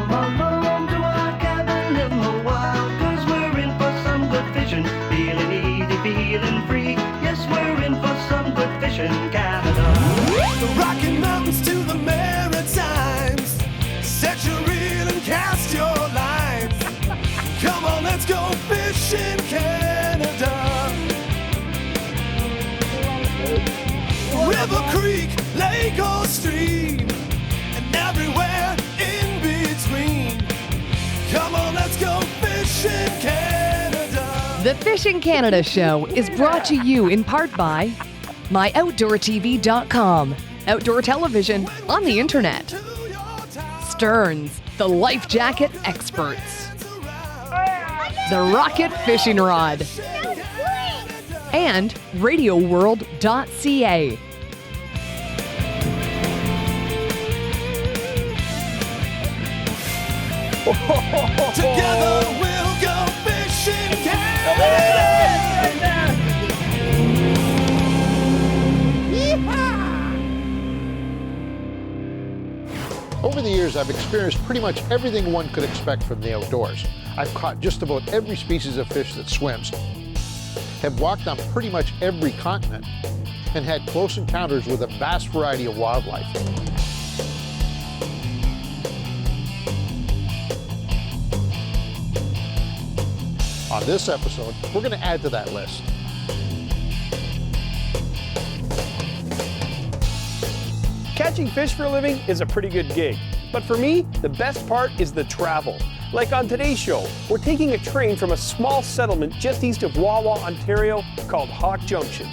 come along to our cabin, live a while, 'cause we're in for some good fishing, feeling easy, feeling free. Yes, we're in for some good fishing, Canada. The Rocky Mountains to the Maritimes, set your reel and cast your line. Come on, let's go fishing, Canada. River, creek, lake or stream, and everywhere in between. Come on, let's go fishing, Canada. The Fishing Canada Show is brought to you in part by MyOutdoorTV.com, outdoor television on the internet. Stearns, the life jacket experts. The Rocket Fishing Rod. And RadioWorld.ca. Together we'll go fishing, Canada. Over the years, I've experienced pretty much everything one could expect from the outdoors. I've caught just about every species of fish that swims, have walked on pretty much every continent, and had close encounters with a vast variety of wildlife. On this episode, we're going to add to that list. Catching fish for a living is a pretty good gig, but for me, the best part is the travel. Like on today's show, we're taking a train from a small settlement just east of Wawa, Ontario, called Hawk Junction.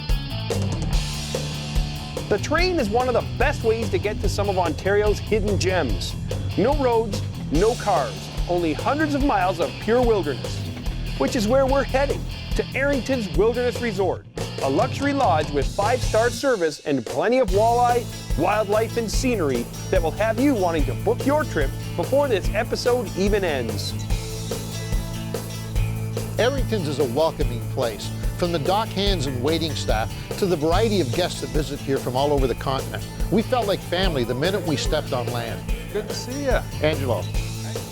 The train is one of the best ways to get to some of Ontario's hidden gems. No roads, no cars, only hundreds of miles of pure wilderness, which is where we're heading, to Errington's Wilderness Resort, a luxury lodge with 5-star service and plenty of walleye, wildlife, and scenery that will have you wanting to book your trip before this episode even ends. Errington's is a welcoming place, from the dock hands and waiting staff to the variety of guests that visit here from all over the continent. We felt like family the minute we stepped on land. Good to see you. Angelo.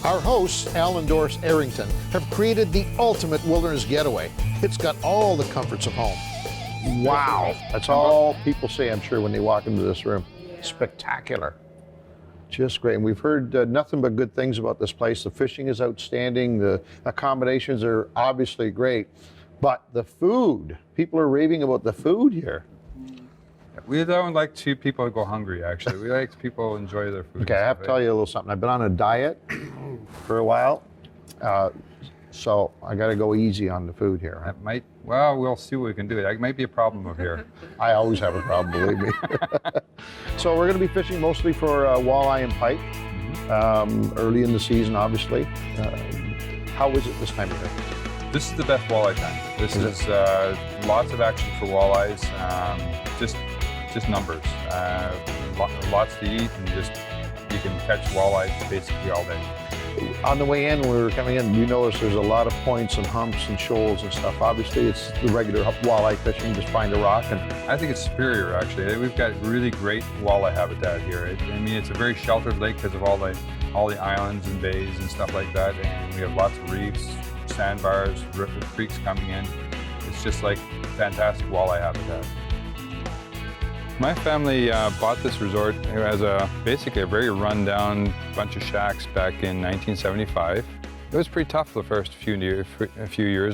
Our hosts, Al and Doris Errington, have created the ultimate wilderness getaway. It's got all the comforts of home. Wow. That's all people say, I'm sure, when they walk into this room. Spectacular. Just great. And we've heard nothing but good things about this place. The fishing is outstanding. The accommodations are obviously great. But the food, people are raving about the food here. We don't like to people go hungry, actually. We like people enjoy their food. Okay, I have to tell you a little something. I've been on a diet for a while, so I got to go easy on the food here. That might, well, we'll see what we can do. That might be a problem up here. I always have a problem, believe me. So we're going to be fishing mostly for walleye and pike, early in the season, obviously. How is it this time of year? This is the best walleye time. This is lots of action for walleyes, just numbers. Lots to eat, and just you can catch walleyes basically all day. On the way in, when we were coming in, you notice there's a lot of points and humps and shoals and stuff. Obviously, it's the regular walleye fishing, just find a rock. And I think it's superior, actually. We've got really great walleye habitat here. I mean, it's a very sheltered lake because of all the islands and bays and stuff like that. And we have lots of reefs, sandbars, creeks coming in. It's just like fantastic walleye habitat. My family bought this resort as basically a very run-down bunch of shacks back in 1975. It was pretty tough the first few years.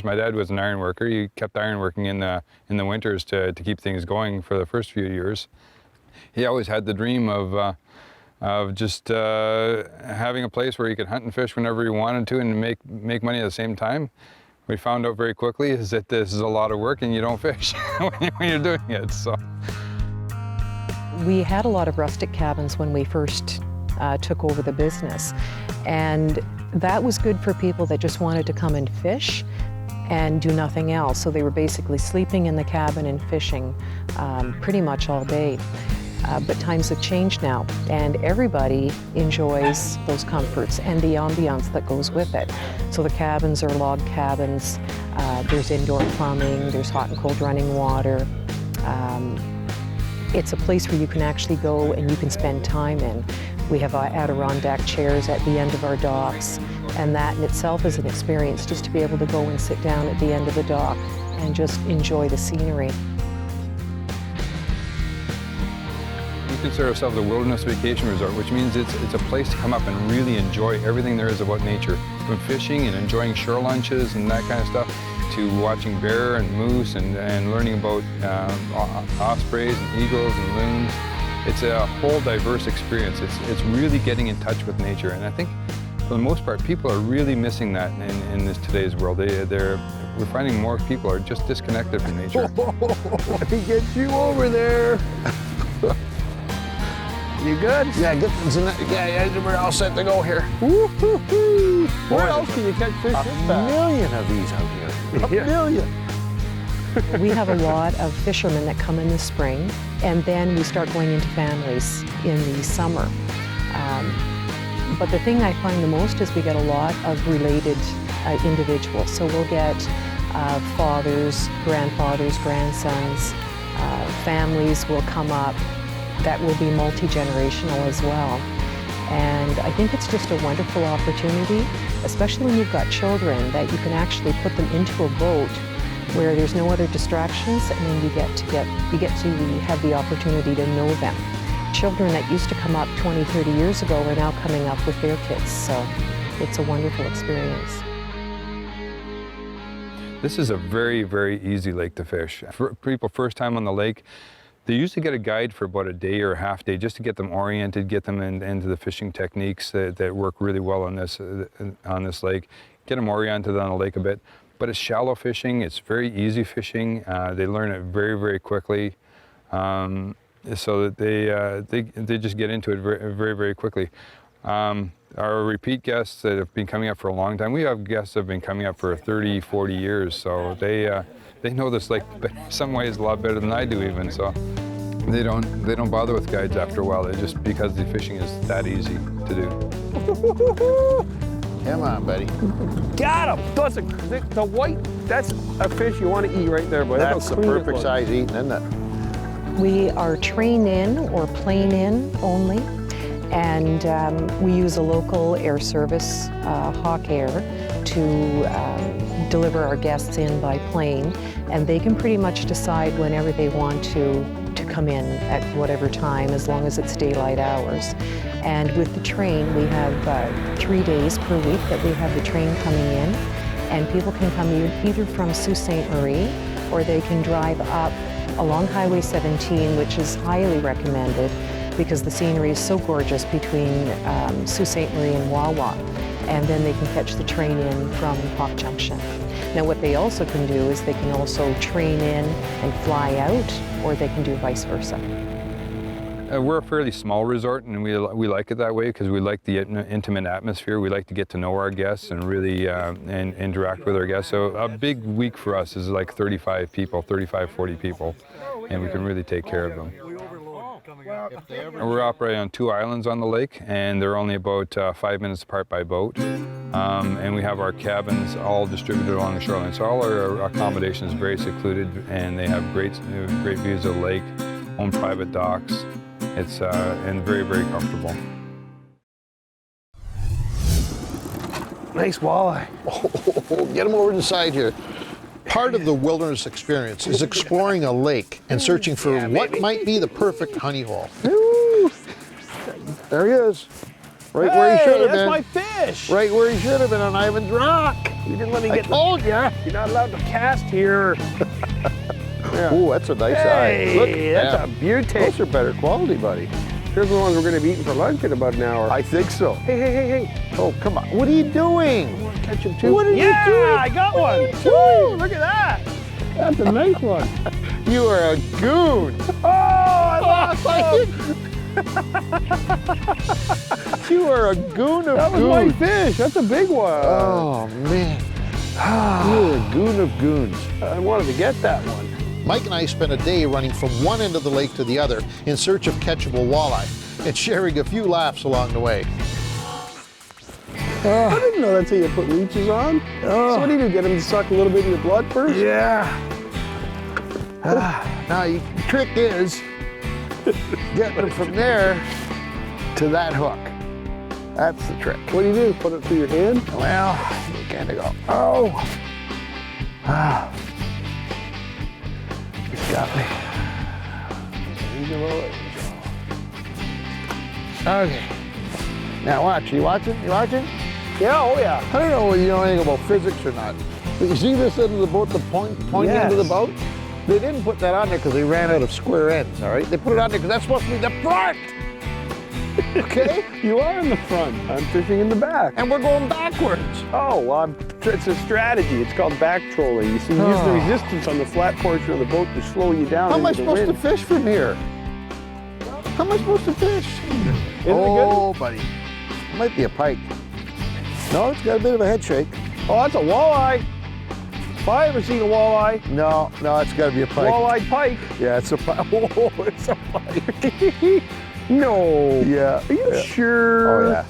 My dad was an iron worker. He kept ironworking in the winters to keep things going for the first few years. He always had the dream of just having a place where he could hunt and fish whenever he wanted to and make money at the same time. We found out very quickly is that this is a lot of work and you don't fish when you're doing it. So. We had a lot of rustic cabins when we first took over the business, and that was good for people that just wanted to come and fish and do nothing else. So they were basically sleeping in the cabin and fishing pretty much all day. But times have changed now, and everybody enjoys those comforts and the ambiance that goes with it. So the cabins are log cabins, there's indoor plumbing, there's hot and cold running water. It's a place where you can actually go and you can spend time in. We have Adirondack chairs at the end of our docks, and that in itself is an experience, just to be able to go and sit down at the end of the dock and just enjoy the scenery. We consider ourselves a wilderness vacation resort, which means it's a place to come up and really enjoy everything there is about nature. From fishing and enjoying shore lunches and that kind of stuff, to watching bear and moose and learning about ospreys and eagles and loons. It's a whole diverse experience. It's really getting in touch with nature, and I think for the most part people are really missing that in this today's world. We're finding more people are just disconnected from nature. Let me get you over there. You good? Yeah, we're all set to go here. Where else can you catch fish A this fast? million of these out here. A million. We have a lot of fishermen that come in the spring, and then we start going into families in the summer. But the thing I find the most is we get a lot of related individuals. So we'll get fathers, grandfathers, grandsons, families will come up that will be multi-generational as well. And I think it's just a wonderful opportunity, especially when you've got children, that you can actually put them into a boat where there's no other distractions, and then you get to have the opportunity to know them. Children that used to come up 20, 30 years ago are now coming up with their kids, so it's a wonderful experience. This is a very, very easy lake to fish. For people first time on the lake, they usually get a guide for about a day or a half day just to get them oriented, get them into the fishing techniques that work really well on this lake, get them oriented on the lake a bit. But it's shallow fishing, it's very easy fishing. They learn it very, very quickly, so that they just get into it very, very, very quickly. Our repeat guests that have been coming up for a long time, we have guests that have been coming up for 30, 40 years, so they know this lake some ways a lot better than I do even, so they don't bother with guides after a while. They just, because the fishing is that easy to do. Come on, buddy. Got him! The white, that's a fish you want to eat right there, boy. That's the perfect size eating, isn't it? We are train in or plane in only, and we use a local air service, Hawk Air, to deliver our guests in by plane, and they can pretty much decide whenever they want to come in at whatever time, as long as it's daylight hours. And with the train, we have 3 days per week that we have the train coming in, and people can come either from Sault Ste. Marie, or they can drive up along Highway 17, which is highly recommended because the scenery is so gorgeous between Sault Ste. Marie and Wawa, and then they can catch the train in from Hawk Junction. Now what they also can do is they can also train in and fly out, or they can do vice versa. We're a fairly small resort, and we like it that way because we like the intimate atmosphere. We like to get to know our guests and really and interact with our guests. So a big week for us is like 35 people, 35, 40 people, and we can really take care of them. And we're operating on 2 islands on the lake, and they're only about 5 minutes apart by boat. And we have our cabins all distributed along the shoreline. So all our accommodations are very secluded, and they have great views of the lake, own private docks. It's and very, very comfortable. Nice walleye. Oh, get them over to the side here. Part of the wilderness experience is exploring a lake and searching for what might be the perfect honey hole. Woo. There he is. Right where he should have been. That's my fish. Right where he should have been on Ivan's Rock. You didn't let me get. I told ya. You're not allowed to cast here. Yeah. Ooh, that's a nice eye. Look, that's a beauty. Those are better quality, buddy. Here's the ones we're going to be eating for lunch in about an hour. I think so. Hey. Oh, come on. What are you doing? I want to catch him too. What are you doing? Yeah, I got one. Woo, look at that. That's a nice one. You are a goon. Oh, I lost him. You are a goon of That was goons. my fish. That's a big one. Oh, man. You're a goon of goons. I wanted to get that one. Mike and I spent a day running from one end of the lake to the other in search of catchable walleye and sharing a few laughs along the way. I didn't know that's how you put leeches on. So what do? Get them to suck a little bit of your blood first? Yeah. Now, the trick is getting them from there to that hook. That's the trick. What do? Put it through your hand? Well, you kind of go, oh. Ah. He's got me. Okay. Now watch. You watching? You watching? Yeah, oh yeah. I don't know whether you know anything about physics or not. But you see this end of the boat, the pointing end of the boat? They didn't put that on there because they ran out of square ends, all right? They put it on there because that's supposed to be the front. Okay? You are in the front. I'm fishing in the back. And we're going backwards. Oh, well, it's a strategy. It's called back trolling. You see, you use the resistance on the flat portion of the boat to slow you down. How am I into the supposed to wind. fish from here? How am I supposed to fish? Oh, buddy. It might be a pike. No, it's got a bit of a head shake. Oh, that's a walleye. If I ever seen a walleye, No, it's got to be a pike. walleye pike. Yeah, it's a pike. Oh, it's a pike. No. Yeah. Are you sure? Oh, yeah.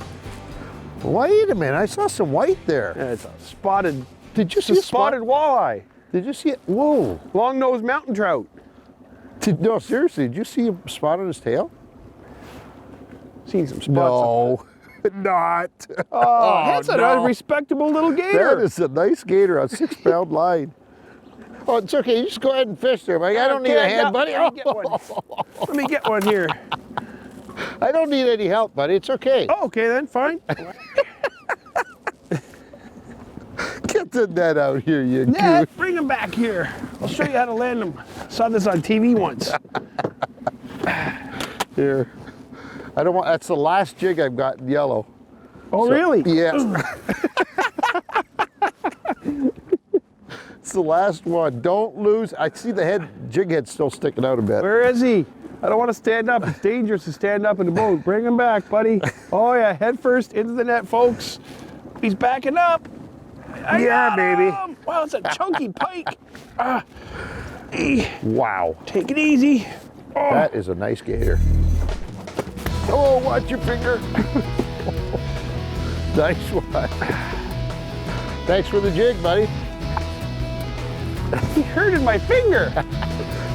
Wait a minute. I saw some white there. Yeah, it's a spotted. Did you It's see a spotted walleye. Did you see it? Whoa. Long-nosed mountain trout. No, seriously. Did you see a spot on his tail? Seen some spots. No. Not. Oh, that's a respectable little gator. That is a nice gator on 6-pound line. Oh, it's okay. You just go ahead and fish there, Mike. I don't need a hand, buddy. Let me get one. Let me get one here. I don't need any help, buddy. It's okay. Oh, okay then, fine. Get the net out here, you Ned, goof. bring them back here. I'll show you how to land them. Saw this on TV once. Here. I don't want. That's the last jig I've got in yellow. Oh, really? Yeah. It's the last one. Don't lose. I see the jig head still sticking out a bit. Where is he? I don't want to stand up. It's dangerous to stand up in the boat. Bring him back, buddy. Oh, yeah, head first into the net, folks. He's backing up. I Yeah, got baby. him. Wow, it's a chunky pike. Wow. Take it easy. Oh. That is a nice gator. Oh, watch your finger. Nice one. Thanks for the jig, buddy. He hurted my finger.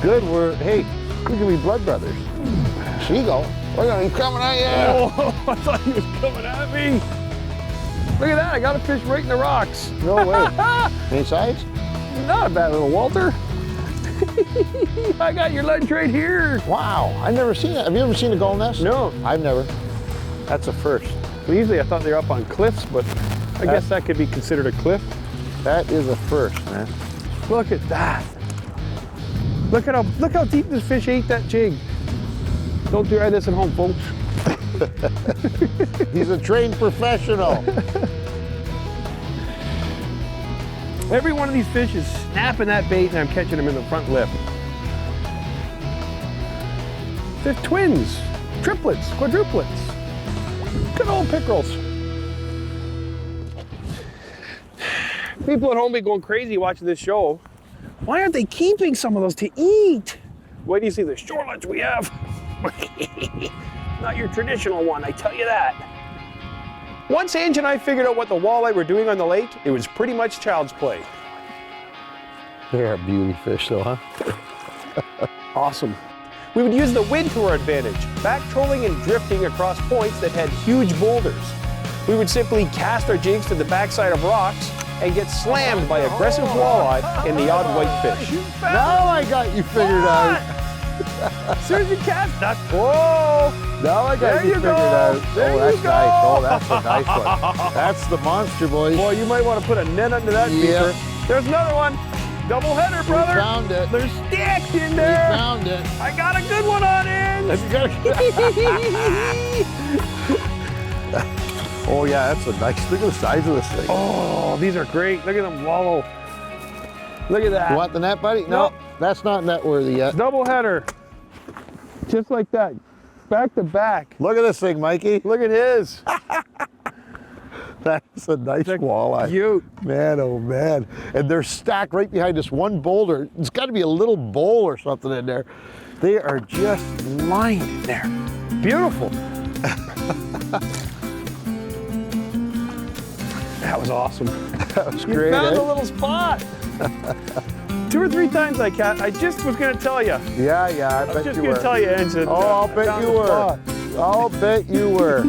Good. Hey, we can be blood brothers. Seagull. We're gonna be coming at you. Oh, I thought he was coming at me. Look at that, I got a fish right in the rocks. No way. Any size? Not a bad little Walter. I got your lunch right here. Wow, I've never seen that. Have you ever seen a gull nest? No. I've never. That's a first. Well, usually I thought they were up on cliffs, but I guess that could be considered a cliff. That is a first, man. Look at that. Look how deep this fish ate that jig. Don't try this at home, folks. He's a trained professional. Every one of these fish is snapping that bait and I'm catching them in the front lip. They're twins, triplets, quadruplets. Good old pickerels. People at home be going crazy watching this show. Why aren't they keeping some of those to eat? Wait do you see the shore lunch we have? Not your traditional one, I tell you that. Once Ange and I figured out what the walleye were doing on the lake, it was pretty much child's play. They're a beauty fish, though, huh? Awesome. We would use the wind to our advantage, back trolling and drifting across points that had huge boulders. We would simply cast our jigs to the backside of rocks and get slammed by aggressive walleye and the odd whitefish. Now I got you figured out. As soon as you cast that, whoa! Now I got There you you figured go. out. There Oh, that's you go. nice. Oh, that's a nice one. That's the monster, boys. Boy, you might want to put a net under that Yeah. beaker. There's another one. Double header, brother. Found it. There's sticks in We there. found it. I got a good one on in. Have you got Oh yeah, that's a nice. Look at the size of this thing. Oh, these are great. Look at them wallow. Look at that. You want the net, buddy? No, Nope. that's not net worthy yet. Double header. Just like that. Back to back. Look at this thing, Mikey. Look at his. That's a nice walleye. Cute. Man, oh man. And they're stacked right behind this one boulder. It's got to be a little bowl or something in there. They are just lined in there. Beautiful. That was awesome. That was You great, found eh? a little spot. 2 or 3 times I just was going to tell you. Yeah, I I was bet just you going were. to tell you, Ensign. Oh, I'll bet Found you the were. spot. I'll bet you were.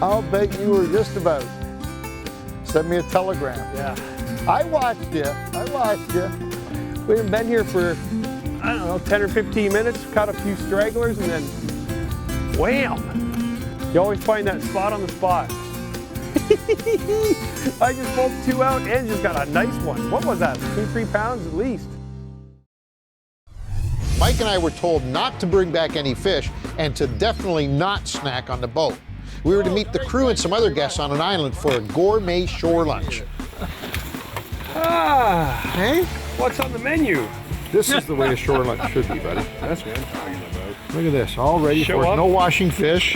I'll bet you were just about. Send me a telegram. Yeah. I watched you. I watched you. We haven't been here for, I don't know, 10 or 15 minutes, caught a few stragglers, and then wham! You always find that spot on the spot. I just pulled 2 out and just got a nice one. What was that, 2-3 pounds at least? Mike and I were told not to bring back any fish and to definitely not snack on the boat. We were to meet the crew and some other guests on an island for a gourmet shore lunch. Hey? What's on the menu? This is the way a shore lunch should be, buddy. That's what I'm talking about. Look at this, all ready Show for it. up. No washing fish.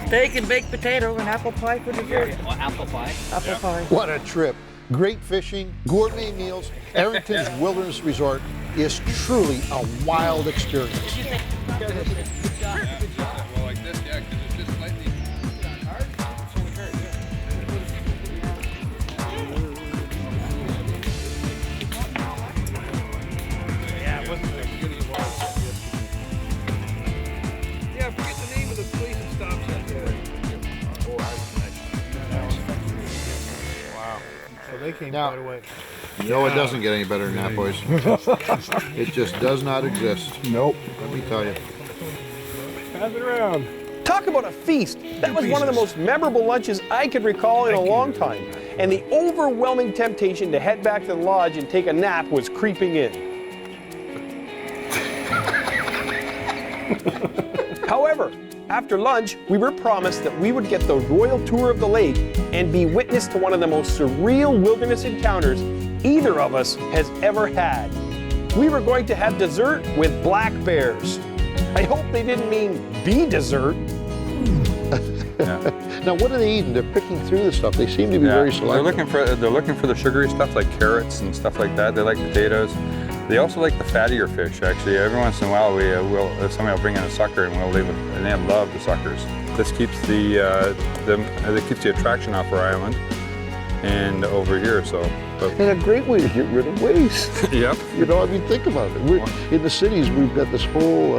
Steak and baked potato and apple pie for dessert. Oh, apple pie. Apple pie. What a trip. Great fishing, gourmet meals. Errington's Wilderness Resort is truly a wild experience. Well, like this, yeah, because it's just slightly. Yeah, it wasn't very good. Yeah, I forget the name of the place that stops at there. Wow. So they came Now- quite away. No, it doesn't get any better than that, boys. It just does not exist. Nope. Let me tell you. Pass it around. Talk about a feast. That was one of the most memorable lunches I could recall in a long time. And the overwhelming temptation to head back to the lodge and take a nap was creeping in. However, after lunch, we were promised that we would get the royal tour of the lake and be witness to one of the most surreal wilderness encounters either of us has ever had. We were going to have dessert with black bears. I hope they didn't mean be dessert. Now, what are they eating? They're picking through the stuff. They seem to be very selective. They're looking for the sugary stuff like carrots and stuff like that. They like potatoes. They also like the fattier fish. Actually, every once in a while, somebody will bring in a sucker and we'll leave it. And they love the suckers. This keeps the attraction off our island and over here. So, And a great way to get rid of waste. Yep. You know, I mean, think about it. In the cities, we've got this whole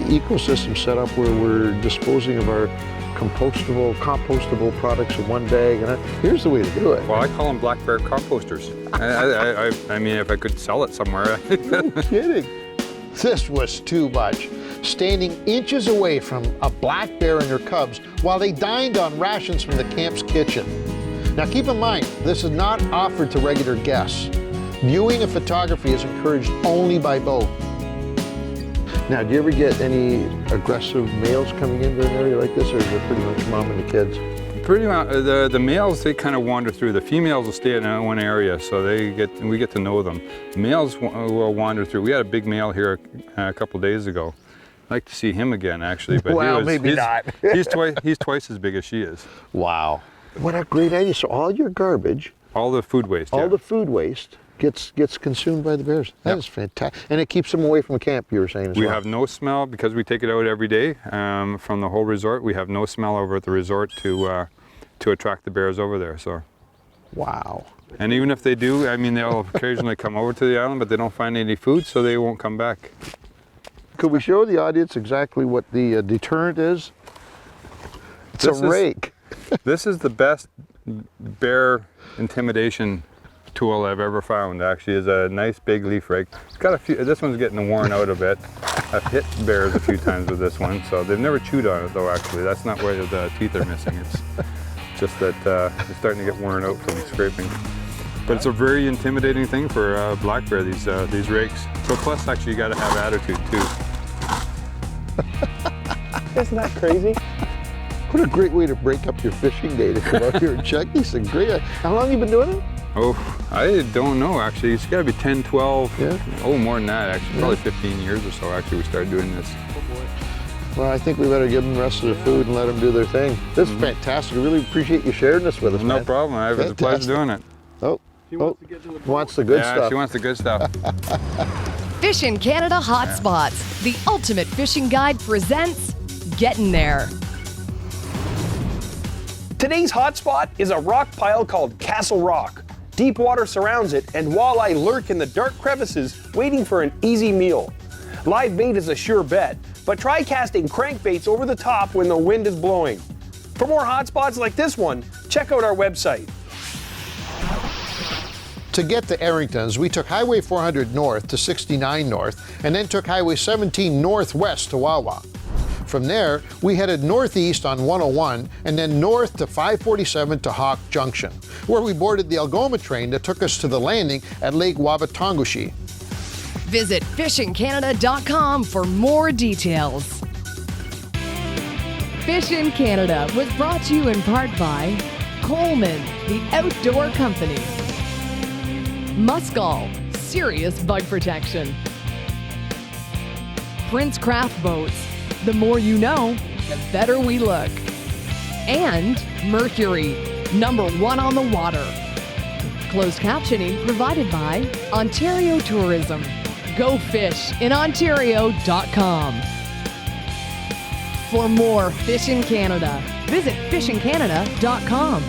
ecosystem set up where we're disposing of our compostable products in one bag. And here's the way to do it. Well, I call them black bear composters. I mean, if I could sell it somewhere. No kidding. This was too much. Standing inches away from a black bear and her cubs while they dined on rations from the camp's kitchen. Now keep in mind, this is not offered to regular guests. Viewing and photography is encouraged only by boat. Now, do you ever get any aggressive males coming into an area like this, or is it pretty much mom and the kids? Pretty much, the males, they kind of wander through. The females will stay in one area, so we get to know them. The males will wander through. We had a big male here a couple days ago. I'd like to see him again, actually. But well, maybe not. he's twice as big as she is. Wow. What a great idea. So all your garbage, all the food waste, all the food waste gets consumed by the bears. That is fantastic. And it keeps them away from camp, you were saying as well. We have no smell because we take it out every day from the whole resort. We have no smell over at the resort to attract the bears over there. So. Wow. And even if they do, I mean, they'll occasionally come over to the island, but they don't find any food, so they won't come back. Could we show the audience exactly what the deterrent is? It's a rake. This is the best bear intimidation tool I've ever found. Actually, is a nice big leaf rake. It's got a few. This one's getting worn out a bit. I've hit bears a few times with this one, so they've never chewed on it though. Actually, that's not where the teeth are missing. It's just that it's starting to get worn out from scraping. But it's a very intimidating thing for black bear. These rakes. So plus, actually, you got to have attitude too. Isn't that crazy? What a great way to break up your fishing day to come out here and check these things. Great. How long have you been doing it? Oh, I don't know actually. It's got to be 10, 12, more than that actually. Probably 15 years or so actually we started doing this. Well, I think we better give them the rest of the food and let them do their thing. This is fantastic. I really appreciate you sharing this with us, No man. problem. I have a pleasure doing it. Wants the good stuff. Yeah, she wants the good stuff. Fishin' Canada Hotspots, the ultimate fishing guide presents Getting There. Today's hotspot is a rock pile called Castle Rock. Deep water surrounds it, and walleye lurk in the dark crevices, waiting for an easy meal. Live bait is a sure bet, but try casting crankbaits over the top when the wind is blowing. For more hot spots like this one, check out our website. To get to Errington's, we took Highway 400 north to 69 north and then took Highway 17 northwest to Wawa. From there, we headed northeast on 101 and then north to 547 to Hawk Junction, where we boarded the Algoma train that took us to the landing at Lake Wabatongushi. Visit fishincanada.com for more details. Fish in Canada was brought to you in part by Coleman, the outdoor company. Muskol, serious bug protection. Prince Craft Boats, the more you know, the better we look. And Mercury, #1 on the water. Closed captioning provided by Ontario Tourism. Go fish in Ontario.com. For more Fish in Canada, visit fishincanada.com.